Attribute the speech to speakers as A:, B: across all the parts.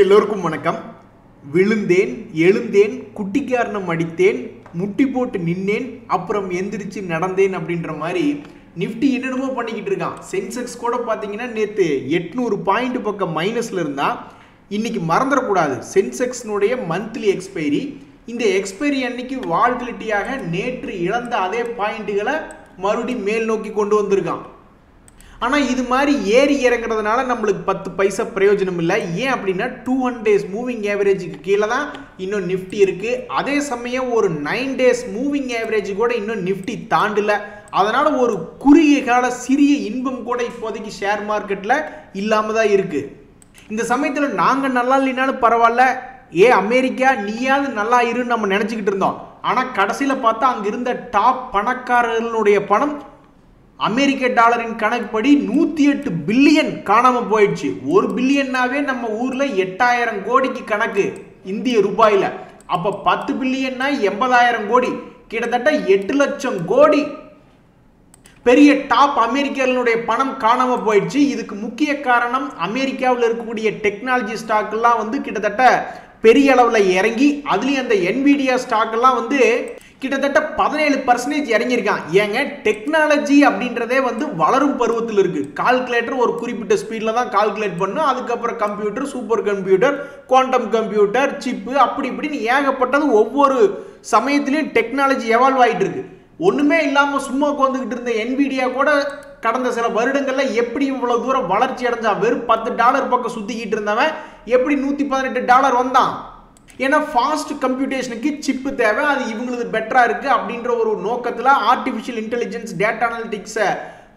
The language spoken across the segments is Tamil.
A: எல்லோருக்கும் வணக்கம். விழுந்தேன், எழுந்தேன், குட்டிக்காரணம் அடித்தேன், முட்டி போட்டு நின்னேன், அப்புறம் எந்திரிச்சு நடந்தேன் அப்படின்ற மாதிரி நிஃப்டி என்னென்னமோ பண்ணிக்கிட்டு இருக்கான். சென்செக்ஸ் கூட பார்த்தீங்கன்னா நேற்று 800 பாயிண்ட் பக்கம் மைனஸில் இருந்தா. இன்னைக்கு மறந்துடக்கூடாது, சென்செக்ஸ்னுடைய மந்த்லி எக்ஸ்பைரி. இந்த எக்ஸ்பைரி அன்னைக்கு வால்டிலிட்டியாக நேற்று இழந்த அதே பாயிண்ட்டுகளை மறுபடியும் மேல் நோக்கி கொண்டு வந்திருக்கான். ஆனால் இது மாதிரி ஏறி இறங்குறதுனால நம்மளுக்கு 10 பைசா பிரயோஜனம் இல்லை. ஏன் அப்படின்னா 200 days மூவிங் ஆவரேஜுக்கு கீழே தான் இன்னும் நிஃப்டி இருக்குது. அதே சமயம் ஒரு 9 days மூவிங் ஆவரேஜ் கூட இன்னும் நிஃப்டி தாண்டல. அதனால் ஒரு குறுகிய கால சிறிய இன்பம் கூட இப்போதைக்கு ஷேர் மார்க்கெட்டில் இல்லாமல் தான் இருக்குது. இந்த சமயத்தில் நாங்கள் நல்லா இல்லைனாலும் பரவாயில்ல, அமெரிக்கா நீயாவது நல்லா இருன்னு நம்ம நினச்சிக்கிட்டு இருந்தோம். ஆனால் கடைசியில் பார்த்தா அங்கே இருந்த டாப் பணக்காரர்களுடைய பணம் அமெரிக்க டாலரின் கணக்குப்படி 108 பில்லியன் காணாம போயிடுச்சு. 1 பில்லியன்னாவே நம்ம ஊர்ல 8000 கோடிக்கு கணக்கு இந்திய ரூபாயில. அப்ப 10 பில்லியன்னா 80,000 கோடி, கிட்டத்தட்ட 8 லட்சம் கோடி பெரிய டாப் அமெரிக்கர்களுடைய பணம் காணாம போயிடுச்சு. இதுக்கு முக்கிய காரணம் அமெரிக்காவில் இருக்கக்கூடிய டெக்னாலஜி ஸ்டாக் எல்லாம் கிட்டத்தட்ட பெரிய அளவில் இறங்கி, அதுலயும் அந்த என்விடியா ஸ்டாக் எல்லாம் கிட்டத்தட்ட 17% இறங்கியிருக்கான். ஏங்க, டெக்னாலஜி அப்படின்றதே வளரும் பருவத்தில் இருக்கு. கால்குலேட்டர் ஒரு குறிப்பிட்ட ஸ்பீட்ல தான் கால்குலேட் பண்ணும். அதுக்கப்புறம் computer, super computer, quantum computer, chip, அப்படி இப்படின்னு ஏகப்பட்டது ஒவ்வொரு சமயத்திலையும் டெக்னாலஜி எவால்வ் ஆகிட்டு இருக்கு. ஒண்ணுமே இல்லாம சும்மா உட்காந்துக்கிட்டு இருந்த என்விடியா கூட கடந்த சில வருடங்கள்ல எப்படி இவ்வளவு தூரம் வளர்ச்சி அடைஞ்சா? வெறும் $10 பக்கம் சுத்திக்கிட்டு இருந்தவன் எப்படி $118 வந்தான்? ஏன்னா ஃபாஸ்ட் கம்ப்யூட்டேஷனுக்கு சிப்பு தேவை, அது இவங்களுக்கு பெட்டரா இருக்கு அப்படின்ற ஒரு நோக்கத்தில் ஆர்டிஃபிஷியல் இன்டெலிஜென்ஸ் டேட்டா அனலிட்டிக்ஸை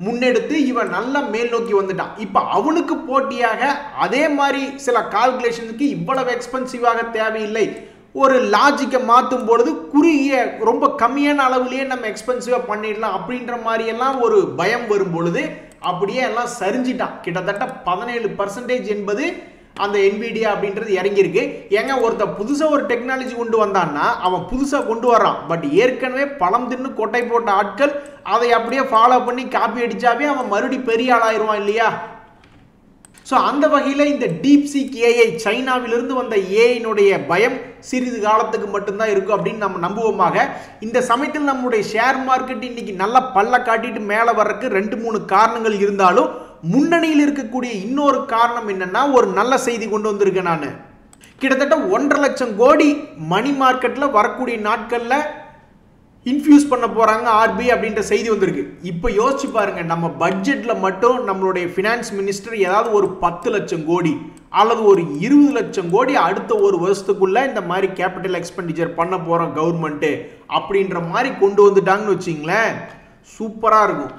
A: முன்னெடுத்து இவன் நல்லா மேல் நோக்கி வந்துட்டான். இப்போ அவனுக்கு போட்டியாக அதே மாதிரி சில கால்குலேஷனுக்கு இவ்வளவு எக்ஸ்பென்சிவாக தேவையில்லை. ஒரு லாஜிக்கை மாற்றும் பொழுது குறுகிய ரொம்ப கம்மியான அளவுலேயே நம்ம எக்ஸ்பென்சிவாக பண்ணிடலாம் அப்படின்ற மாதிரி எல்லாம் ஒரு பயம் வரும் பொழுது அப்படியே எல்லாம் சரிஞ்சிட்டான். கிட்டத்தட்ட 17% என்பது அந்த என்விடியா அப்படின்றது இறங்கியிருக்கு. ஏங்க, ஒருத்த புதுசா ஒரு டெக்னாலஜி கொண்டு வந்தான்னா அவன் புதுசா கொண்டு வர்றான். பட் ஏற்கனவே பழம் தின்னு கொட்டை போட்ட ஆட்கள் அதை அப்படியே ஃபாலோ பண்ணி காப்பி அடிச்சாவே அவன் மறுபடியும் பெரிய ஆளாயிருவான் இல்லையா? ஸோ அந்த வகையில் இந்த டீப்சீக் ஏஐ, சைனாவிலிருந்து வந்த ஏஐனுடைய பயம் சிறிது காலத்துக்கு மட்டும்தான் இருக்கும் அப்படின்னு நம்ம நம்புவோமாக. இந்த சமயத்தில் நம்முடைய ஷேர் மார்க்கெட் இன்னைக்கு நல்லா பல்ல காட்டிட்டு மேலே வர்றதுக்கு 2-3 காரணங்கள் இருந்தாலும் முன்னணியில் இருக்கக்கூடிய இன்னொரு காரணம் என்னன்னா, ஒரு நல்ல செய்தி கொண்டு வந்திருக்கேன் நான். கிட்டத்தட்ட 1.5 லட்சம் கோடி மணி மார்க்கெட்ல வரக்கூடிய நாட்கள்ல இன்ஃபியூஸ் பண்ண போறாங்க ஆர்பிஐ அப்படின்ற செய்தி வந்திருக்கு. இப்போ யோசிச்சு பாருங்க, நம்ம பட்ஜெட்ல மட்டும் நம்மளுடைய ஃபினான்ஸ் மினிஸ்டர் ஏதாவது ஒரு 10 லட்சம் கோடி அல்லது ஒரு 20 லட்சம் கோடி அடுத்த ஒரு வருஷத்துக்குள்ள இந்த மாதிரி கேபிட்டல் எக்ஸ்பெண்டிச்சர் பண்ண போறோம் கவர்மெண்ட் அப்படின்ற மாதிரி கொண்டு வந்துட்டாங்கன்னு வச்சிங்களேன், சூப்பரா இருக்கும்.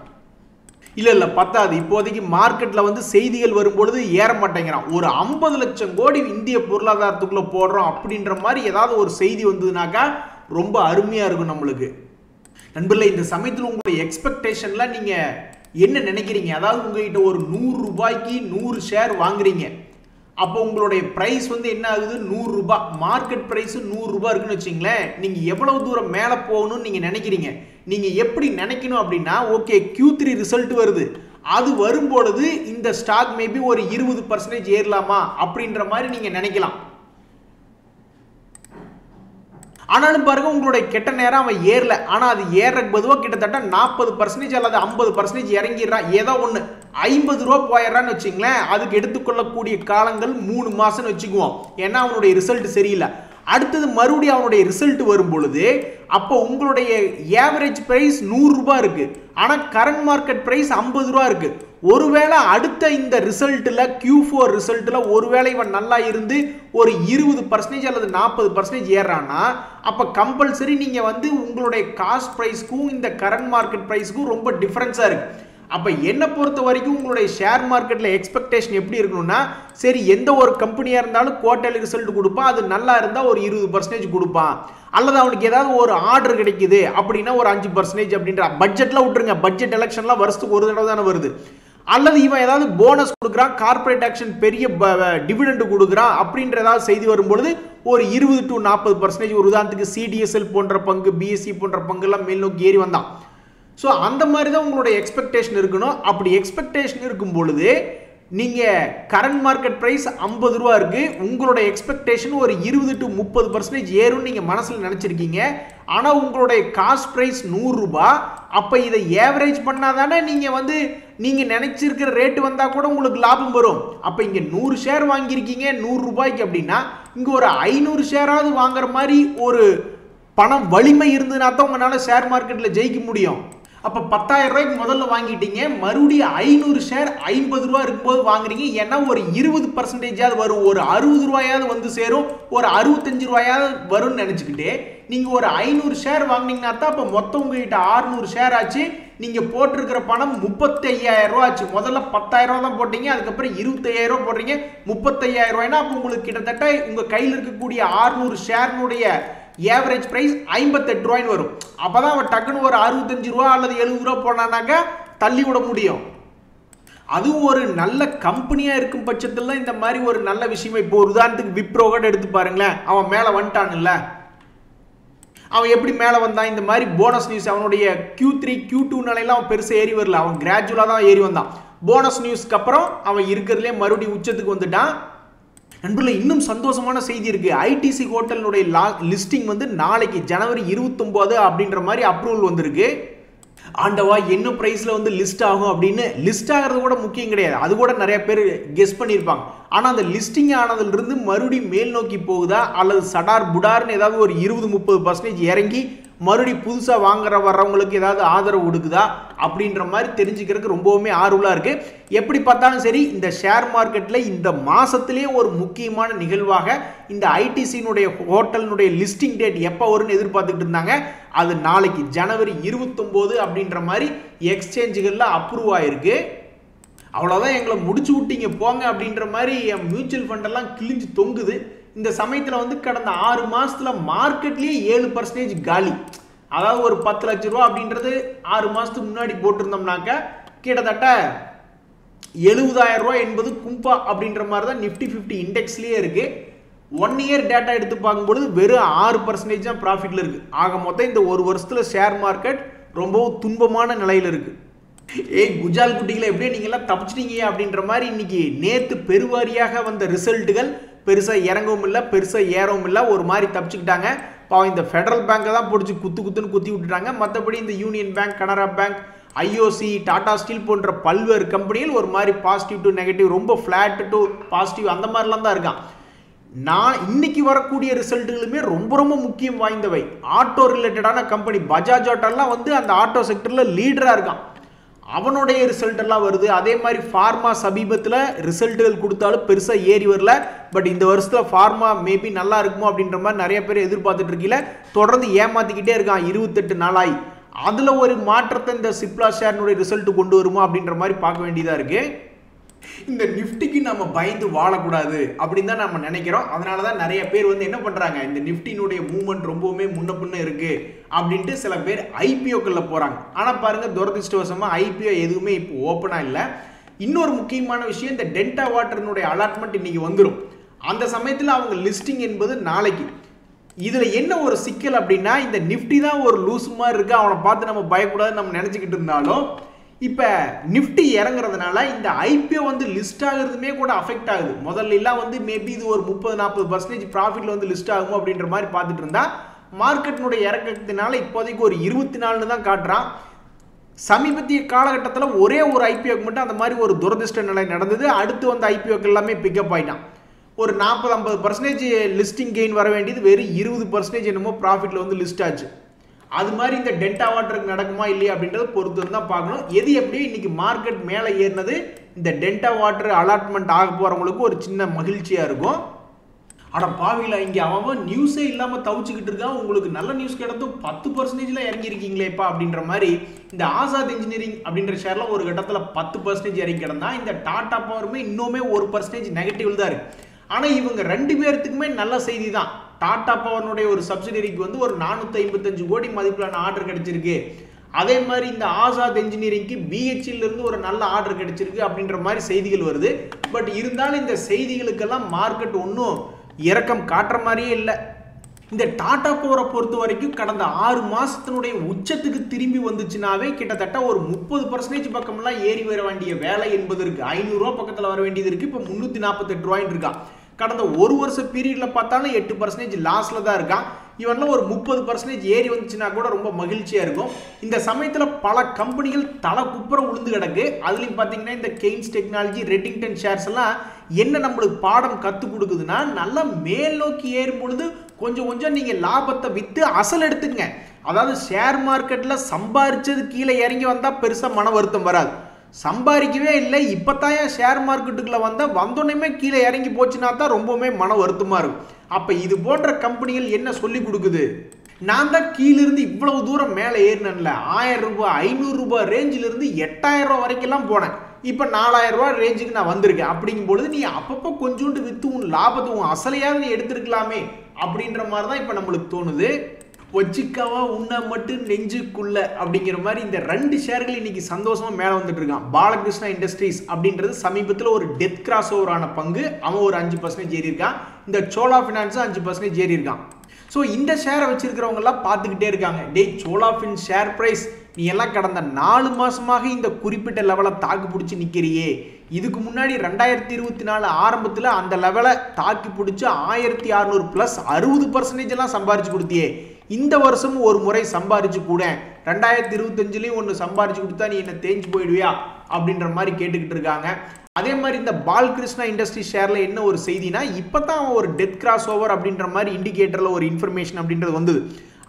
A: இல்ல பத்தாது, இப்போதைக்கு மார்க்கெட்ல செய்திகள் வரும்பொழுது ஏற மாட்டேங்கிறான். ஒரு 50 லட்சம் கோடி இந்திய பொருளாதாரத்துக்குள்ள போடுறோம் அப்படின்ற மாதிரி ஏதாவது ஒரு செய்தி வந்ததுனாக்கா ரொம்ப அருமையா இருக்கும் நம்மளுக்கு. நண்பர்களே, இந்த சமயத்தில் உங்களுடைய எக்ஸ்பெக்டேஷன்ல நீங்க என்ன நினைக்கிறீங்க? அதாவது உங்ககிட்ட ஒரு 100 ரூபாய்க்கு 100 ஷேர் வாங்குறீங்க. அப்போ உங்களுடைய பிரைஸ் என்ன ஆகுது? 100 ரூபாய். மார்க்கெட் பிரைஸ் 100 ரூபாய் இருக்குன்னு வச்சுங்களேன். நீங்க எவ்வளவு தூரம் மேலே போகணும்னு நீங்க நினைக்கிறீங்க? நீங்க எப்படி நினைக்கணும் அப்படின்னா, ஓகே Q3 ரிசல்ட் வருது, அது வரும்பொழுது இந்த ஸ்டாக் மேபி ஒரு 20% ஏறலாமா அப்படின்ற மாதிரி நீங்க நினைக்கலாம். ஆனாலும் பாருங்க, உங்களுடைய கெட்ட நேரம் அவன் ஏறல. ஆனா அது ஏறக்கு பொதுவாக கிட்டத்தட்ட 40% அல்லது 50% இறங்கிடுறான். ஏதோ ஒன்று 50 ரூபா போயிடுறான்னு வச்சுங்களேன். அதுக்கு எடுத்துக்கொள்ளக்கூடிய காலங்கள் 3 மாசம்னு வச்சுக்குவோம். ஏன்னா அவனுடைய ரிசல்ட் சரியில்லை. அடுத்தது மறுபடியும் அவனுடைய ரிசல்ட் வரும் பொழுது அப்போ உங்களுடைய ஏவரேஜ் பிரைஸ் 100 ரூபாய் இருக்கு, ஆனா கரண்ட் மார்க்கெட் பிரைஸ் 50 ரூபாய் இருக்கு. ஒருவேளை அடுத்த இந்த ரிசல்ட்ல Q4 ரிசல்ட்ல ஒருவேளை இவன் நல்லா இருந்து ஒரு 20% அல்லது 40% ஏறானா, அப்ப கம்பல்சரி நீங்க உங்களுடைய காஸ்ட் பிரைஸ்க்கும் இந்த கரண்ட் மார்க்கெட் பிரைஸ்க்கும் ரொம்ப டிஃபரன்ஸா இருக்கு. அப்ப என்ன பொறுத்த வரைக்கும் உங்களுடைய ஷேர் மார்க்கெட்ல எக்ஸ்பெக்டேஷன் எப்படி இருக்கணும்னா, சரி எந்த ஒரு கம்பெனியா இருந்தாலும் குவார்டர்லி ரிசல்ட் கொடுப்பான், அது நல்லா இருந்தா ஒரு 20% கொடுப்பான். அல்லது அவனுக்கு ஏதாவது ஒரு ஆர்டர் கிடைக்குது அப்படின்னா ஒரு 5% அப்படின்ற பட்ஜெட்ல விட்டுருங்க. பட்ஜெட் எலெக்ஷன்லாம் வருஷத்துக்கு ஒரு தடவை தானே வருது. அல்லது இவன் ஏதாவது போனஸ் கொடுக்குறான், கார்பரேட் ஆக்ஷன் பெரிய டிவிடெண்ட் கொடுக்குறான் அப்படின்ற ஏதாவது செய்தி வரும்பொழுது ஒரு 20 to 40%, ஒரு உதாரணத்துக்கு சிடிஎஸ்எல் போன்ற பங்கு, பிஎஸ்சி போன்ற பங்கு எல்லாம் மேல் நோக்கி ஏறி வந்தான். ஸோ அந்த மாதிரி தான் உங்களுடைய எக்ஸ்பெக்டேஷன் இருக்கணும். அப்படி எக்ஸ்பெக்டேஷன் இருக்கும் பொழுது நீங்கள் கரண்ட் மார்க்கெட் ப்ரைஸ் 50 ரூபா இருக்குது, உங்களோட எக்ஸ்பெக்டேஷன் ஒரு 20 to 30% ஏறும்னு நீங்கள் மனசில் நினச்சிருக்கீங்க. ஆனால் உங்களுடைய காஸ்ட் ப்ரைஸ் 100 ரூபா. அப்போ இதை ஏவரேஜ் பண்ணாதானே நீங்கள் நினைச்சிருக்கிற ரேட்டு வந்தால் கூட உங்களுக்கு லாபம் வரும். அப்போ இங்கே 100 ஷேர் வாங்கியிருக்கீங்க 100 ரூபாய்க்கு அப்படின்னா இங்கே ஒரு 500 ஷேராவது வாங்குற மாதிரி ஒரு பணம் வலிமை இருந்ததுனா தான் உங்களால் ஷேர் மார்க்கெட்டில் ஜெயிக்க முடியும். அப்போ 10,000 ரூபாய்க்கு முதல்ல வாங்கிட்டீங்க, மறுபடியும் 500 ஷேர் 50 ரூபா இருக்கும்போது வாங்குறீங்க. ஏன்னா ஒரு 20% வரும், ஒரு 60 ரூபாயாவது வந்து சேரும், ஒரு 65 ரூபாயாவது வரும்னு நினச்சிக்கிட்டு நீங்கள் ஒரு 500 ஷேர் வாங்கினீங்கன்னா தான் அப்போ மொத்தம் உங்ககிட்ட 600 ஷேர் ஆச்சு. நீங்கள் போட்டிருக்கிற பணம் 35,000 ரூபா ஆச்சு. முதல்ல 10,000 ரூபா தான் போட்டீங்க, அதுக்கப்புறம் 25,000 ரூபா போடுறீங்க, 35,000 ரூபாய்னா அப்போ உங்களுக்கு கிட்டத்தட்ட உங்கள் கையில் இருக்கக்கூடிய 600 ஷேர்னுடைய ஏவரேஜ் பிரைஸ் 58 ரூபாய்னு வரும். அப்பதான் அவன் டக்குன்னு ஒரு 65 ரூபா அல்லது 70 ரூபா போனானாக்கா தள்ளி விட முடியும். அதுவும் ஒரு நல்ல கம்பெனியா இருக்கும் பட்சத்தில் இந்த மாதிரி ஒரு நல்ல விஷயம். இப்போ ஒரு உதாரணத்துக்கு விப்ரோ கூட எடுத்து பாருங்களேன், அவன் மேலே வந்துட்டான்ல. அவன் எப்படி மேலே வந்தான்? இந்த மாதிரி போனஸ் நியூஸ், அவனுடைய Q3 Q2 நிலையில அவன் பெருசாக ஏறி வரல, அவன் கிராஜுவலாக தான் ஏறி வந்தான். போனஸ் நியூஸ்க்கு அப்புறம் அவன் இருக்கிறதுலே மறுபடியும் உச்சத்துக்கு வந்துட்டான். நண்பர்களே, இன்னும் சந்தோஷமான செய்தி இருக்கு. ஐடிசி ஹோட்டலுடைய லிஸ்டிங் நாளைக்கு ஜனவரி 29 அப்படின்ற மாதிரி அப்ரூவல் வந்திருக்கு. ஆண்டவா என்ன பிரைஸ்ல லிஸ்ட் ஆகும் அப்படின்னு. லிஸ்ட் ஆகிறது கூட முக்கியம் கிடையாது, அது கூட நிறைய பேர் கெஸ் பண்ணியிருப்பாங்க. ஆனால் அந்த லிஸ்டிங் ஆனதுலேருந்து மறுபடியும் மேல் நோக்கி போகுதா அல்லது சடார் புடார்னு ஏதாவது ஒரு 20-30% இறங்கி மறுபடியும் புதுசாக வர்றவங்களுக்கு ஏதாவது ஆதரவு கொடுக்குதா அப்படின்ற மாதிரி தெரிஞ்சுக்கிறதுக்கு ரொம்பவுமே ஆர்வலாக இருக்குது. எப்படி பார்த்தாலும் சரி, இந்த ஷேர் மார்க்கெட்டில் இந்த மாதத்துலேயே ஒரு முக்கியமான நிகழ்வாக இந்த ஐடிசியினுடைய ஹோட்டலினுடைய லிஸ்டிங் டேட் எப்போ வரும்னு எதிர்பார்த்துக்கிட்டு இருந்தாங்க. அது நாளைக்கு ஜனவரி 29 அப்படின்ற மாதிரி எக்ஸ்சேஞ்சுகளில் அப்ரூவ் ஆகிருக்கு. அவ்வளோதான், எங்களை முடிச்சு விட்டீங்க போங்க அப்படின்ற மாதிரி என் மியூச்சுவல் ஃபண்டெல்லாம் கிழிஞ்சு தொங்குது. இந்த சமயத்தில் கடந்த 6 மாதத்தில் மார்க்கெட்லேயே 7% காலி. அதாவது ஒரு 10 லட்ச ரூபா அப்படின்றது 6 மாதத்துக்கு முன்னாடி போட்டிருந்தோம்னாக்கா கிட்டத்தட்ட 70,000 ரூபா என்பது கும்பா அப்படின்ற மாதிரி தான் நிஃப்டி 50 இண்டெக்ஸ்லேயே இருக்குது. 1 இயர் டேட்டா எடுத்து பார்க்கும்பொழுது வெறும் 6% தான் ப்ராஃபிட்டில் இருக்குது. ஆக மொத்தம் இந்த ஒரு வருஷத்தில் ஷேர் மார்க்கெட் ரொம்பவும் துன்பமான நிலையில் இருக்குது. குஜால் குட்டிகளை எப்படியே நீங்கள்லாம் தப்பிச்சிட்டீங்க அப்படின்ற மாதிரி இன்னைக்கு நேற்று பெருவாரியாக வந்த ரிசல்ட்டுகள் பெருசாக இறங்கவும் இல்லை, பெருசாக ஏறவும் இல்லை, ஒரு மாதிரி தப்பிச்சுக்கிட்டாங்க. பாவம் இந்த ஃபெடரல் பேங்கை தான் பிடிச்சி குத்துன்னு குத்தி விட்டுட்டாங்க. மற்றபடி இந்த union bank, Canara bank, IOC, Tata steel போன்ற பல்வேறு கம்பெனிகள் ஒரு மாதிரி பாசிட்டிவ் டு நெகட்டிவ், ரொம்ப ஃப்ளாட் டு பாசிட்டிவ் அந்த மாதிரிலாம் தான் இருக்கான். நான் இன்னைக்கு வரக்கூடிய ரிசல்ட்டுகளுமே ரொம்ப ரொம்ப முக்கியம் வாய்ந்தவை. ஆட்டோ ரிலேட்டடான கம்பெனி பஜாஜ் ஆட்டோலாம் அந்த ஆட்டோ செக்டரில் லீடராக இருக்கான், அவனுடைய ரிசல்ட் எல்லாம் வருது. அதே மாதிரி ஃபார்மா சமீபத்தில் ரிசல்ட்டுகள் கொடுத்தாலும் பெருசாக ஏறி வரல. பட் இந்த வருஷத்தில் ஃபார்மா மேபி நல்லா இருக்குமோ அப்படின்ற மாதிரி நிறைய பேர் எதிர்பார்த்துட்டு இருக்கீங்கள. தொடர்ந்து ஏமாத்திக்கிட்டே இருக்கான் 28 நாளாய். அதில் ஒரு மாற்றத்தை இந்த சிப்லா ஷேர்னுடைய ரிசல்ட் கொண்டு வருமா அப்படின்ற மாதிரி பார்க்க வேண்டியதாக இருக்குது. இந்த நிஃப்டிக்கு நம்ம பயந்து வாழக்கூடாது அப்படின்னு தான் நம்ம நினைக்கிறோம். அதனால தான் நிறைய பேர் என்ன பண்ணுறாங்க, இந்த நிஃப்டினுடைய மூவ்மெண்ட் ரொம்பவுமே முன்ன பின்ன இருக்கு அப்படின்ட்டு சில பேர் ஐபிஓக்களில் போகிறாங்க. ஆனால் பாருங்கள், துரதிருஷ்டவசமாக ஐபிஓ எதுவுமே இப்போ ஓப்பனாக இல்லை. இன்னொரு முக்கியமான விஷயம், இந்த டெல்டா வாட்டர்னுடைய அலாட்மெண்ட் இன்னைக்கு வந்துடும். அந்த சமயத்தில் அவங்க லிஸ்டிங் என்பது நாளைக்கு. இதில் என்ன ஒரு சிக்கல் அப்படின்னா, இந்த நிஃப்டி தான் ஒரு லூசு மாதிரி இருக்குது, அவனை பார்த்து நம்ம பயக்கூடாதுன்னு நம்ம நினச்சிக்கிட்டு இருந்தாலும் இப்போ நிஃப்டி இறங்குறதுனால இந்த ஐபிஓ லிஸ்ட் ஆகுறதுமே கூட அஃபெக்ட் ஆகுது. முதல்ல எல்லாம் மேபி இது ஒரு 30-40% ப்ராஃபிட்ல லிஸ்ட் ஆகும் அப்படின்ற மாதிரி பார்த்துட்டு இருந்தா, மார்க்கெட்டினுடைய இறக்கத்தினால இப்போதைக்கு ஒரு 24 தான் காட்டுறான். சமீபத்திய காலகட்டத்தில் ஒரே ஒரு ஐபிஓக்கு மட்டும் அந்த மாதிரி ஒரு துரதிருஷ்ட நிலை நடந்தது. அடுத்து வந்த ஐபிஓக்கு எல்லாமே பிக்கப் ஆயிட்டான். ஒரு 40-50% லிஸ்டிங் கெயின் வர வேண்டியது வெறும் 20% என்னமோ ப்ராஃபிட்ல லிஸ்ட் ஆச்சு. அது மாதிரி இந்த டெல்டா வாட்டருக்கு நடக்குமா இல்லையா அப்படின்றத பொறுத்து தான் பார்க்கணும். எது எப்படியோ இன்னைக்கு மார்க்கெட் மேலே ஏறினது இந்த டெல்டா வாட்டர் அலாட்மெண்ட் ஆக போகிறவங்களுக்கு ஒரு சின்ன மகிழ்ச்சியாக இருக்கும். ஆனால் பாவிங்களா, இங்கே அவன் நியூஸே இல்லாமல் தவிச்சுக்கிட்டு இருக்கான். உங்களுக்கு நல்ல நியூஸ் கிடைத்தும் 10% இறங்கியிருக்கீங்களேப்பா அப்படின்ற மாதிரி இந்த ஆசாத் இன்ஜினியரிங் அப்படின்ற ஷேரில் ஒரு கட்டத்தில் 10% இறங்கி கிடந்தா. இந்த டாடா பவருமே இன்னுமே 1% நெகட்டிவ் தான் இருக்கு. ஆனால் இவங்க 2 பேர்த்துக்குமே நல்ல செய்தி தான். டாடா பவர்னுடைய ஒரு சப்சிடரிக்கு ஒரு 455 கோடி மதிப்பிலான ஆர்டர் கிடைச்சிருக்கு. அதே மாதிரி இந்த ஆசாத் இன்ஜினியரிங்க்கு பிஹெச்இல இருந்து ஒரு நல்ல ஆர்டர் கிடைச்சிருக்கு அப்படின்ற மாதிரி செய்திகள் வருது. பட் இருந்தாலும் இந்த செய்திகளுக்கெல்லாம் மார்க்கெட் ஒன்றும் இறக்கம் காட்டுற மாதிரியே இல்லை. இந்த டாடா பவரை பொறுத்த வரைக்கும் கடந்த 6 மாசத்தினுடைய உச்சத்துக்கு திரும்பி வந்துச்சுனாவே கிட்டத்தட்ட ஒரு 30% பக்கம்லாம் ஏறி வர வேண்டிய வேலை என்பது இருக்கு. 500 ரூபா பக்கத்தில் வர வேண்டியது இருக்கு. இப்போ 348 ரூபாய் இருக்கா. கடந்த ஒரு வருஷ பீரியட்ல பார்த்தாலும் 8% லாஸ்ல தான் இருக்கான். இவன்லாம் ஒரு 30% ஏறி வந்துச்சுன்னா கூட ரொம்ப மகிழ்ச்சியா இருக்கும். இந்த சமயத்துல பல கம்பெனிகள் தலை குப்புற உளுந்து கிடக்கு. அதுலயும் பாத்தீங்கன்னா இந்த கெய்ன்ஸ் டெக்னாலஜி, ரெட்டிங்டன் ஷேர்ஸ் எல்லாம் என்ன நம்மளுக்கு பாடம் கத்து கொடுக்குதுன்னா, நல்லா மேல் நோக்கி ஏறும் பொழுது கொஞ்சம் கொஞ்சம் நீங்க லாபத்தை வித்து அசல் எடுத்துக்கங்க. அதாவது ஷேர் மார்க்கெட்ல சம்பாரிச்சது கீழே இறங்கி வந்தா பெருசா மன வருத்தம் வராது. சம்பாதிக்கவே இல்லை, இப்போதான் ஷேர் மார்க்கெட்டுக்குள்ள வந்தோடனே கீழே இறங்கி போச்சுன்னா தான் ரொம்பவுமே மன வருத்தமா இருக்கும். அப்ப இது போன்ற கம்பெனிகள் என்ன சொல்லி கொடுக்குது, நான் தான் கீழிருந்து இவ்வளவு தூரம் மேலே ஏறினேன்ல, 1000 ரூபாய் 500 ரூபாய் ரேஞ்சில இருந்து 8000 ரூபாய் வரைக்கும் போனேன், இப்போ 4000 ரூபாய் ரேஞ்சுக்கு நான் வந்திருக்கேன். அப்படிங்கும் பொழுது நீ அப்பப்போ கொஞ்சோண்டு வித்து உன் லாபத்தை உன் அசலையாவது நீ எடுத்திருக்கலாமே அப்படின்ற மாதிரி தான் இப்போ நம்மளுக்கு தோணுது. ஒச்சிக்காவா உன்னை மட்டும் நெஞ்சுக்குள்ள அப்படிங்கிற மாதிரி இந்த 2 ஷேர்கள் இன்னைக்கு சந்தோஷமா மேலே வந்துட்டு இருக்கான். பாலகிருஷ்ணா இண்டஸ்ட்ரீஸ் அப்படின்றது சமீபத்தில் ஒரு டெத் கிராஸ் ஓவரான பங்கு, அவன் ஒரு 5% ஏறி இருக்கான். இந்த சோலா ஃபினான்ஸும் 5% ஏறி இருக்கான். ஸோ இந்த ஷேரை வச்சிருக்கிறவங்க எல்லாம் பார்த்துக்கிட்டே இருக்காங்க, டேய் சோலா ஃபின் ஷேர் பிரைஸ் நீ எல்லாம் கடந்த 4 மாசமாக இந்த குறிப்பிட்ட லெவலை தாக்கு பிடிச்சி நிற்கிறியே, இதுக்கு முன்னாடி 2024 ஆரம்பத்தில் அந்த லெவலை தாக்கி பிடிச்சி 1600 + 60% எல்லாம் சம்பாரிச்சு கொடுத்தியே, இந்த வருஷமும் ஒரு முறை சம்பாரிச்சு கூட 2025லயும் ஒன்று சம்பாரிச்சு கொடுத்தா நீ என்ன தேஞ்சு போயிடுவியா அப்படின்ற மாதிரி கேட்டுக்கிட்டு இருக்காங்க. அதே மாதிரி இந்த பாலகிருஷ்ணா இண்டஸ்ட்ரி ஷேர்ல என்ன ஒரு செய்தினா, இப்பதான் ஒரு டெத் கிராஸ் ஓவர் அப்படின்ற மாதிரி இண்டிகேட்டர்ல ஒரு இன்ஃபர்மேஷன் அப்படின்றது வந்தது.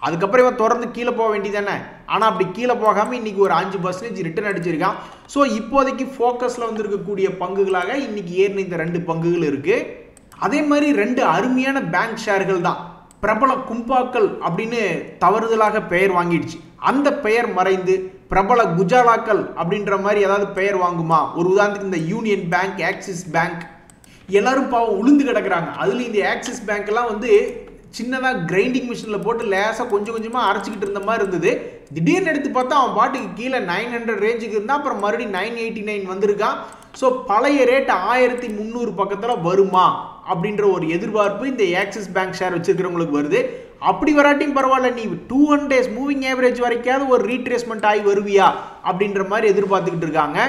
A: அதுக்கப்புறம் இவன் தொடர்ந்து கீழே போக வேண்டியதானே, ஆனால் அப்படி கீழே போகாம இன்னைக்கு ஒரு 5% ரிட்டர்ன் அடிச்சிருக்கான். ஸோ இப்போதைக்கு ஃபோக்கஸ்ல வந்து இருக்கக்கூடிய பங்குகளாக இன்னைக்கு ஏறின இந்த 2 பங்குகள் இருக்கு. அதே மாதிரி 2 அருமையான பேங்க் ஷேர்கள் தான். பிரபல கும்பாக்கள் அப்படின்னு தவறுதலாக பெயர் வாங்கிடுச்சு, அந்த பெயர் மறைந்து பிரபல குஜாலாக்கள் அப்படின்ற மாதிரி ஏதாவது பெயர் வாங்குமா? ஒரு உதாரணத்துக்கு இந்த யூனியன் பேங்க், ஆக்சிஸ் பேங்க் எல்லாரும் பாவம் உளுந்து கிடக்குறாங்க. அதுல இந்த ஆக்சிஸ் பேங்க் எல்லாம் வந்து சின்னதாக கிரைண்டிங் மிஷினில் போட்டு லேசாக கொஞ்சம் கொஞ்சமாக அரைச்சிக்கிட்டு இருந்த மாதிரி இருந்தது. திடீர்னு எடுத்து பார்த்தா அவன் பாட்டுக்கு கீழே 900 ரேஞ்சுக்கு இருந்தால் அப்புறம் மறுபடியும் 989 வந்திருக்கான். ஸோ பழைய ரேட் 1300 பக்கத்தில் வருமா அப்படின்ற ஒரு எதிர்பார்ப்பு இந்த ஆக்சிஸ் பேங்க் ஷேர் வச்சிருக்கிறவங்களுக்கு வருது. அப்படி வராட்டியும் பரவாயில்ல, நீ 200 days மூவிங் ஆவரேஜ் வரைக்காவது ஒரு ரீட்ரேஸ்மெண்ட் ஆகி வருவியா அப்படின்ற மாதிரி எதிர்பார்த்துக்கிட்டு இருக்காங்க.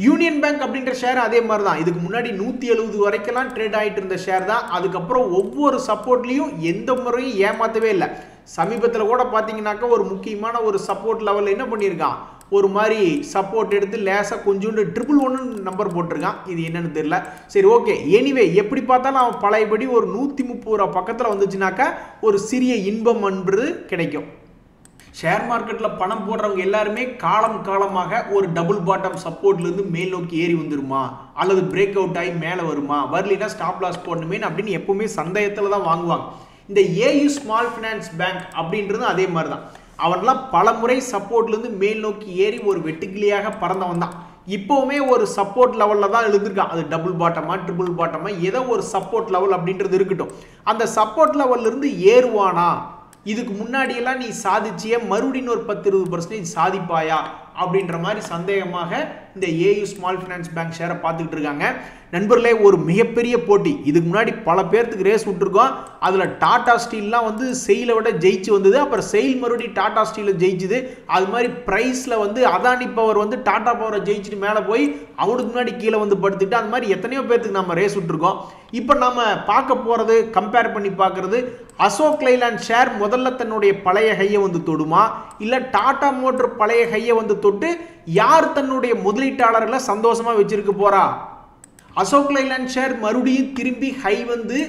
A: யூனியன் பேங்க் அப்படின்ற ஷேர் அதே மாதிரி தான். இதுக்கு முன்னாடி 170 வரைக்கெல்லாம் ட்ரேட் ஆகிட்டு இருந்த ஷேர் தான். அதுக்கப்புறம் ஒவ்வொரு சப்போர்ட்லையும் எந்த முறையும் ஏமாற்றவே இல்லை. சமீபத்தில் கூட பார்த்தீங்கன்னாக்கா ஒரு முக்கியமான ஒரு சப்போர்ட் லெவலில் என்ன பண்ணியிருக்கான், ஒரு மாதிரி சப்போர்ட் எடுத்து லேசாக கொஞ்சோண்டு 111 நம்பர் போட்டிருக்கான். இது என்னன்னு தெரியல. சரி ஓகே, எனிவே எப்படி பார்த்தாலும் அவன் பழையபடி ஒரு 130 ரூபா பக்கத்தில் வந்துச்சுனாக்கா ஒரு சிறிய இன்பம் என்பது கிடைக்கும். ஷேர் மார்க்கெட்டில் பணம் போடுறவங்க எல்லாருமே காலமாக ஒரு டபுள் பாட்டம் சப்போர்ட்லேருந்து மேல் நோக்கி ஏறி வந்துருமா, அல்லது பிரேக் அவுட் ஆகி மேலே வருமா, வரலினா ஸ்டாப் லாஸ் போடணுமே அப்படின்னு எப்பவுமே சந்தேகத்தில் தான் வாங்குவாங்க. இந்த ஏயு ஸ்மால் ஃபினான்ஸ் பேங்க் அப்படின்றதும் அதே மாதிரி தான். அவன்லாம் பல முறை சப்போர்ட்லேருந்து மேல் நோக்கி ஏறி ஒரு வெட்டுக்கிளியாக பறந்தவன் தான். இப்போவுமே ஒரு சப்போர்ட் லெவலில் தான் எழுதிருக்கான். அது டபுள் பாட்டமா ட்ரிபிள் பாட்டமா ஏதோ ஒரு சப்போர்ட் லெவல் அப்படின்றது இருக்கட்டும். அந்த சப்போர்ட் லெவல்லேருந்து ஏறுவானா, இதுக்கு முன்னாடியெல்லாம் நீ சாதிச்சிய மறுபடியும் ஒரு 10-20% சாதிப்பாயா அப்படின்ற மாதிரி சந்தேகமாக இந்த ஏயு ஸ்மால் ஃபினான்ஸ் பேங்க் ஷேரை பார்த்துக்கிட்டு இருக்காங்க. நண்பர்களே, ஒரு மிகப்பெரிய போட்டி. இதுக்கு முன்னாடி பல பேர்த்துக்கு ரேஸ் விட்டுருக்கோம். அதில் டாடா ஸ்டீல்லாம் வந்து செயிலை விட ஜெயிச்சு வந்தது. அப்புறம் செயில் மறுபடியும் டாடா ஸ்டீலை ஜெயிச்சுது. அது மாதிரி ப்ரைஸில் வந்து அதானி பவர் வந்து டாடா பவரை ஜெயிச்சுட்டு மேலே போய் அவனுக்கு முன்னாடி கீழே வந்து படுத்துட்டு அது மாதிரி எத்தனையோ பேர்த்துக்கு நம்ம ரேஸ் விட்டுருக்கோம். இப்போ நம்ம பார்க்க போகிறது, கம்பேர் பண்ணி பார்க்குறது, அசோக் லைலாண்ட் ஷேர் முதல்ல தன்னுடைய பழைய ஹையை வந்து தொடுமா, இல்லை டாடா மோட்டர் பழைய ஹையை வந்து தொட்டு யார் தன்னுடைய முதலீட்டாளர்களை சந்தோஷமா வச்சிருக்க போறா. அசோக் லைலாண்ட் ஷேர் மறுபடியும் திரும்பி ஹை வந்து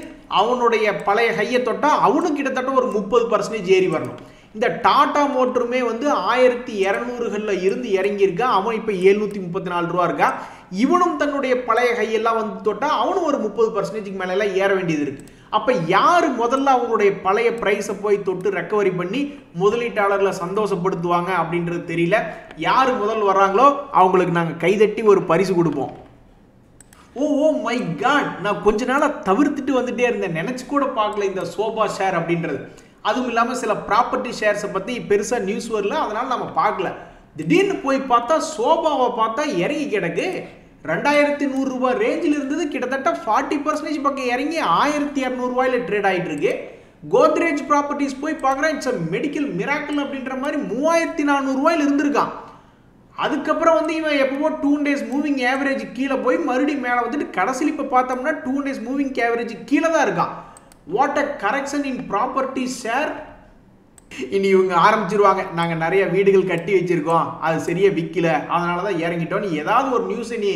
A: அவனுடைய பழைய ஹையை தொட்டா அவனுக்கு கிட்டத்தட்ட ஒரு 30% ஏறி வரணும். இந்த டாடா மோட்டருமே வந்து 1200களில் இருந்து இறங்கி இருக்கான். அவன் இப்போ 734 ரூபா இருக்கா. இவனும் தன்னுடைய பழைய ஹையெல்லாம் வந்து தொட்டா அவனும் ஒரு 30% மேல எல்லாம் ஏற வேண்டியது இருக்கு. அப்ப யாரு முதல்ல அவங்களுடைய பழைய பிரைஸை போய் தொட்டு ரெக்கவரி பண்ணி முதலீட்டாளர்களை சந்தோஷப்படுத்துவாங்க அப்படின்றது தெரியல. யாரு முதல் வர்றாங்களோ அவங்களுக்கு நாங்க கைதட்டி ஒரு பரிசு கொடுப்போம். ஓ மை காட், நான் கொஞ்ச நாளா தவிர்த்துட்டு வந்துட்டே இருந்தேன், நினைச்சு கூட பார்க்கல இந்த சோபா ஷேர் அப்படின்றது. அதுவும் இல்லாமல் சில ப்ராப்பர்ட்டி ஷேர்ஸை பற்றி பெருசாக நியூஸ் வரல, அதனால நம்ம பார்க்கல. திடீர்னு போய் பார்த்தா சோபாவை பார்த்தா இறங்கி கிடக்கு. 2100 ரூபாய் ரேஞ்சில் இருந்தது, கிட்டத்தட்ட 40% பக்கம் இறங்கி 1200 ரூபாயில ட்ரேட் ஆகிட்டு இருக்கு. கோத்ரேஜ் ப்ராப்பர்ட்டிஸ் போய் பார்க்குறேன், இட்ஸ் அ மெடிக்கல் மிராக்கிள் அப்படின்ற மாதிரி 3400 ரூபாயில் இருந்திருக்கான். அதுக்கப்புறம் வந்து இவன் எப்பவோ 2 days மூவிங் ஆவரேஜ் கீழே போய் மறுபடியும் மேலே வந்துட்டு கடைசியில் இப்போ பார்த்தோம்னா 2 days மூவிங் ஆவரேஜ் கீழே தான் இருக்கான். What a correction in property share. இனி இவங்க ஆரம்பிச்சிருவாங்க, நாங்கள் நிறைய வீடுகள் கட்டி வச்சிருக்கோம், அது சரியாக விற்கல, அதனால தான் இறங்கிட்டோம். நீ ஏதாவது ஒரு நியூஸை நீ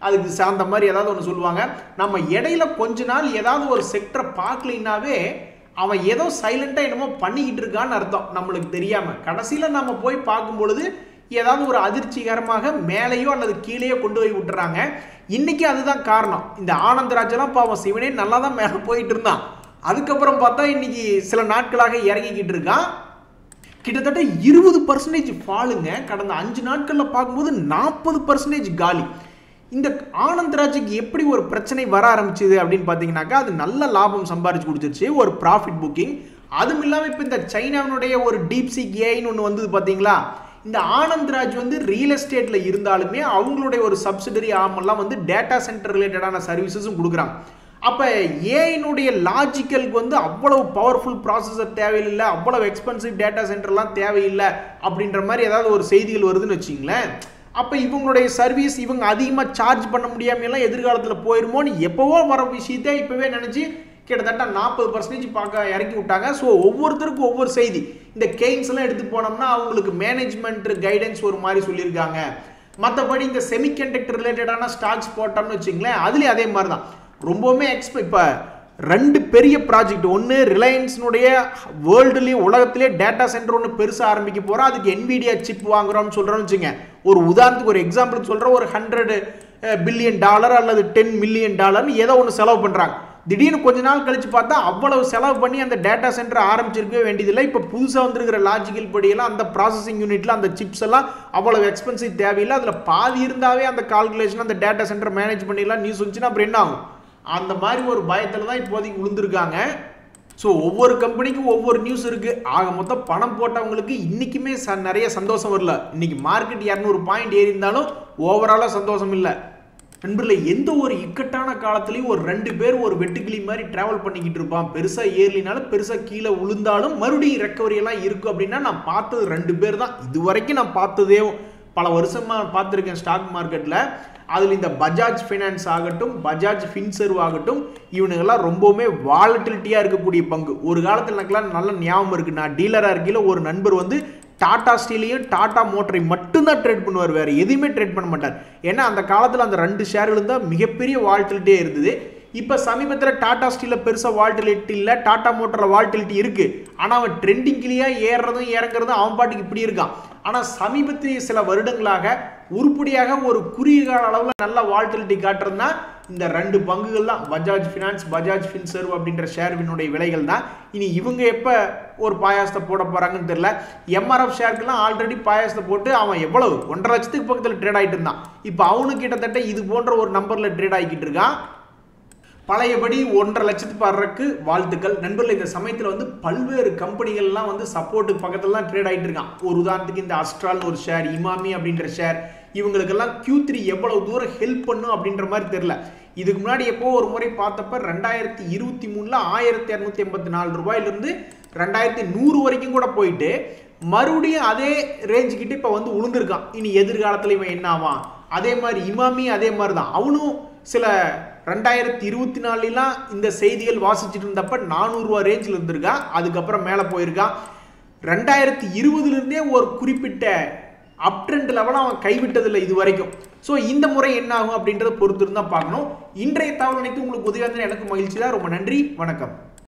A: அதுக்கு சார்ந்த மாதிரி ஏதாவது ஒன்று சொல்லுவாங்க. நம்ம இடையில கொஞ்ச நாள் ஏதாவது ஒரு செக்டரை பார்க்கலினாவே அவன் ஏதோ சைலண்டாக என்னமோ பண்ணிக்கிட்டு இருக்கான்னு அர்த்தம், நம்மளுக்கு தெரியாமல். கடைசியில் நம்ம போய் பார்க்கும் பொழுது ஏதாவது ஒரு அதிர்ச்சிகரமாக மேலேயோ அல்லது கீழேயோ கொண்டு போய் விட்டுறாங்க. இன்னைக்கு அதுதான் காரணம். இந்த ஆனந்தராஜெல்லாம் பாவம் சிவனே நல்லா தான் மேலே போயிட்டு இருந்தான். அதுக்கப்புறம் பார்த்தா இன்னைக்கு சில நாட்களாக இறங்கிக்கிட்டு இருக்கான். கிட்டத்தட்ட 20% ஃபாலுங்க. கடந்த 5 நாட்களில் பார்க்கும்போது 40% காலி. இந்த ஆனந்தராஜுக்கு எப்படி ஒரு பிரச்சனை வர ஆரம்பிச்சுது அப்படின்னு பார்த்தீங்கன்னாக்கா, அது நல்ல லாபம் சம்பாரிச்சு கொடுத்துருச்சு, ஒரு ப்ராஃபிட் புக்கிங். அதுவும் இல்லாமல் இப்போ இந்த சைனாவினுடைய ஒரு டீப்சீக் ஏஐன்னு ஒன்று வந்தது பார்த்தீங்களா. இந்த ஆனந்த்ராஜ் வந்து ரியல் எஸ்டேட்டில் இருந்தாலுமே அவங்களுடைய ஒரு சப்சிடரி ஆமெல்லாம் வந்து டேட்டா சென்டர் ரிலேட்டடான சர்வீசஸும் கொடுக்குறாங்க. அப்போ ஏஐனுடைய லாஜிக்கலுக்கு வந்து அவ்வளவு பவர்ஃபுல் ப்ராசஸர் தேவையில்லை, அவ்வளவு எக்ஸ்பென்சிவ் டேட்டா சென்டர்லாம் தேவையில்லை அப்படின்ற மாதிரி ஏதாவது ஒரு செய்திகள் வருதுன்னு வச்சிங்களேன். அப்போ இவங்களுடைய சர்வீஸ் இவங்க அதிகமாக சார்ஜ் பண்ண முடியாமலாம் எதிர்காலத்தில் போயிருமோன்னு எப்போவோ வர விஷயத்தை இப்போவே நினச்சி கிட்டத்தட்ட 40% பார்க்க இறக்கி விட்டாங்க. ஸோ ஒவ்வொருத்தருக்கும் ஒவ்வொரு செய்தி. இந்த கெய்ன்ஸ் எல்லாம் எடுத்து போனோம்னா அவங்களுக்கு மேனேஜ்மெண்ட் கைடன்ஸ் ஒரு மாதிரி சொல்லியிருக்காங்க. மற்றபடி இந்த செமிகண்டக்டர் ரிலேட்டடான ஸ்டாக்ஸ் போட்டோம்னு வச்சுங்களேன், அதுலேயும் அதே மாதிரி தான். ரொம்பவுமே இப்போ 2 பெரிய ப்ராஜெக்ட், ஒன்று ரிலையன்ஸினுடைய வேர்ல்டுலேயே உலகத்திலே டேட்டா சென்டர் ஒன்று பெருசாக ஆரம்பிக்க போகிறோம், அதுக்கு NVIDIA சிப் வாங்குறோம்னு சொல்கிறோம்னு வச்சுங்க. ஒரு உதாரணத்துக்கு ஒரு எக்ஸாம்பிளுக்கு சொல்கிறோம், ஒரு $100 பில்லியன் அல்லது $10 மில்லியன் ஏதோ ஒன்று செலவு பண்ணுறாங்க. திடீர்னு கொஞ்ச நாள் கழிச்சு பார்த்தா அவ்வளவு செலவு பண்ணி அந்த டேட்டா சென்டர் ஆரம்பிச்சிருக்கவே வேண்டியதில்லை. இப்போ புதுசாக வந்துருக்கிற லாஜிக்கல் படியெல்லாம் அந்த ப்ராசஸிங் யூனிட்ல அந்த சிப்ஸ் எல்லாம் அவ்வளவு எக்ஸ்பென்சிவ் தேவையில்லை. அதில் பாதி இருந்தாவே அந்த கால்குலேஷன் அந்த டேட்டா சென்டர் மேனேஜ் பண்ணிடலாம் நியூஸ் வந்துச்சுன்னா அப்புறம் என்ன ஆகும்? அந்த மாதிரி ஒரு பயத்தில் தான் இப்போதைக்கு விழுந்திருக்காங்க. ஸோ ஒவ்வொரு கம்பெனிக்கும் ஒவ்வொரு நியூஸ் இருக்குது. ஆக மொத்தம் பணம் போட்டவங்களுக்கு இன்றைக்குமே நிறைய சந்தோஷம் வரல. இன்னைக்கு மார்க்கெட் 200 பாயிண்ட் ஏறி இருந்தாலும் ஓவராலாக சந்தோஷம் இல்லை. நண்பர்களே, எந்த ஒரு இக்கட்டான காலத்துலையும் ஒரு 2 பேர் ஒரு வெட்டுக்கிளி மாதிரி டிராவல் பண்ணிக்கிட்டு இருப்பான். பெருசாக ஏறலினாலும் பெருசாக கீழே விழுந்தாலும் மறுபடியும் ரெக்கவரி எல்லாம் இருக்கும் அப்படின்னா நான் பார்த்தது 2 பேர் தான். இது வரைக்கும் நான் பார்த்ததே பல வருஷமாக பார்த்துருக்கேன் ஸ்டாக் மார்க்கெட்டில். அதில் இந்த பஜாஜ் ஃபைனான்ஸ் ஆகட்டும், பஜாஜ் ஃபின்சர்வ் ஆகட்டும், இவனுங்கெல்லாம் ரொம்பவுமே வாலட்டிலிட்டியாக இருக்கக்கூடிய பங்கு. ஒரு காலத்தில் எனக்குலாம் நல்ல ஞாபகம் இருக்குது. நான் டீலராக இருக்கையில் ஒரு நண்பர் வந்து டாடா ஸ்டீலையும் டாடா மோட்டரை மட்டும்தான் ட்ரேட் பண்ணுவார், வேறு எதுவுமே ட்ரேட் பண்ண மாட்டார். ஏன்னா அந்த காலத்தில் அந்த 2 ஷேர்களும் தான் மிகப்பெரிய வால்டிலிட்டியே இருந்தது. இப்போ சமீபத்தில் டாடா ஸ்டீலில் பெருசாக வால்டிலிட்டி இல்லை, டாடா மோட்டரில் வால்டிலிட்டி இருக்குது. ஆனால் அவன் ட்ரெண்டிங்லேயே ஏறுறதும் இறங்குறதும் அவன் பாட்டுக்கு இப்படி இருக்கான். ஆனால் சமீபத்திய சில வருடங்களாக உருப்படியாக ஒரு குறுகிய கால அளவில் நல்ல வால்டிலிட்டி காட்டுறதுனா இந்த 2 பங்குகள் தான். பஜாஜ் ஃபினான்ஸ், பஜாஜ் ஃபின்சர்வ் அப்படின்ற ஷேர்வினுடைய விலைகள் தான். இனி இவங்க எப்போ ஒரு பாயாசத்தை போட போகிறாங்கன்னு தெரியல. MRF ஷேருக்கெல்லாம் ஆல்ரெடி பாயாசத்தை போட்டு அவன் எவ்வளவு 1.5 லட்சத்துக்கு பக்கத்தில் ட்ரேட் ஆகிட்டு இருந்தான். இப்போ அவனுக்கு கிட்டத்தட்ட இது போன்ற ஒரு நம்பரில் ட்ரேட் ஆகிக்கிட்டு இருக்கான். பழையபடி 1.5 லட்சத்துக்கு வர்றதுக்கு வாழ்த்துக்கள். நண்பர்கள், இந்த சமயத்தில் வந்து பல்வேறு கம்பெனிகள்லாம் வந்து சப்போர்ட்டுக்கு பக்கத்தில் தான் ட்ரேட் ஆகிட்டு இருக்கான். ஒரு உதாரணத்துக்கு இந்த அஸ்ட்ரால் ஒரு ஷேர், இமாமி அப்படின்ற ஷேர், இவங்களுக்கெல்லாம் Q3 எவ்வளவு தூரம் ஹெல்ப் பண்ணும் அப்படின்ற மாதிரி தெரியல. இதுக்கு முன்னாடி எப்போ ஒரு முறை பார்த்தப்ப 2023 1284 ரூபாயிலிருந்து 2100 வரைக்கும் கூட போயிட்டு மறுபடியும் அதே ரேஞ்சு கிட்ட இப்போ வந்து உளுந்திருக்கான். இனி எதிர்காலத்தில் இவன் என்ன ஆவான்? அதே மாதிரி இமாமி அதே மாதிரி தான். அவனும் சில 2024 இந்த செய்திகள் வாசிச்சுட்டு இருந்தப்ப 400 ரூபா ரேஞ்சில் இருந்திருக்கான். அதுக்கப்புறம் மேலே போயிருக்கான். 2020 ஒரு குறிப்பிட்ட அப் ட்ரெண்ட் லெவலில் அவன் கைவிட்டதில்லை இது வரைக்கும். ஸோ இந்த முறை என்ன ஆகும் அப்படின்றத பொறுத்து இருந்தால் பார்க்கணும். இன்றைய தகவல் அனைத்து உங்களுக்கு உதவியாக எனக்கு மகிழ்ச்சி தான். ரொம்ப நன்றி, வணக்கம்.